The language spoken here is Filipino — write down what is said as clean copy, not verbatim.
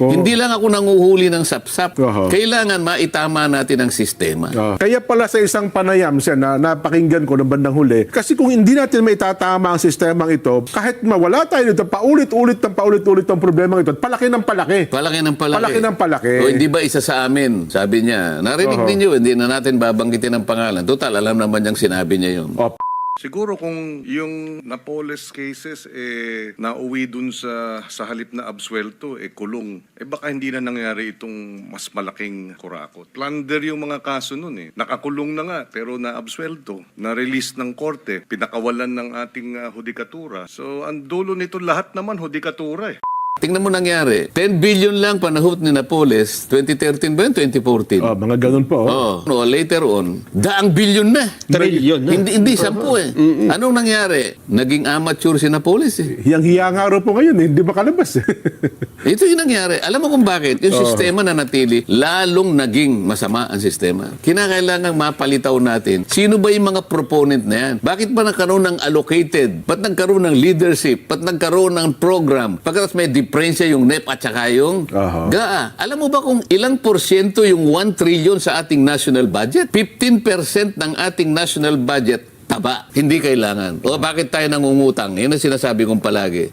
Hindi lang ako nanguhuli ng sapsap. Oho. Kailangan maitama natin ang sistema. Kaya pala sa isang panayam siya na napakinggan ko ng bandang huli, kasi kung hindi natin may tatama ang sistemang ito, kahit mawala tayo dito, paulit-ulit ang problema ito, palaki ng palaki. Palaki ng palaki. Palaki ng palaki. O hindi ba isa sa amin? Sabi niya, narinig ninyo, hindi na natin babanggitin ang pangalan. Total, alam naman niyang sinabi niya yun. Siguro kung yung Napoles cases nauwi dun sa halip na absuelto kulong, baka hindi na nangyari itong mas malaking kurakot. Plunder yung mga kaso nun Nakakulong na nga pero na-absuelto, na-release ng korte, pinakawalan ng ating hudikatura. So ang dulo nito lahat naman hudikatura Tingnan mo nangyari. 10 billion lang panahon ni Napoles. 2013 ba yun? 2014? Mga ganun po. No, later on, daang billion na. Trillion na. Hindi 10 Anong nangyari? Naging amateur si Napoles Hiyang-hiya nga raw po ngayon, hindi makalabas. Ito yung nangyari. Alam mo kung bakit? Yung sistema na natili, lalong naging masama ang sistema. Kinakailangan mapalitaw natin, sino ba yung mga proponent na yan? Bakit ba nagkaroon ng allocated? Ba't nagkaroon ng leadership? Ba't nagkaroon ng program? Pagkatapos may diferensya yung NEP at saka yung GAA. Alam mo ba kung ilang porsyento yung 1 trillion sa ating national budget? 15% ng ating national budget taba. Hindi kailangan. O bakit tayo nangungutang? Yan ang sinasabi kong palagi.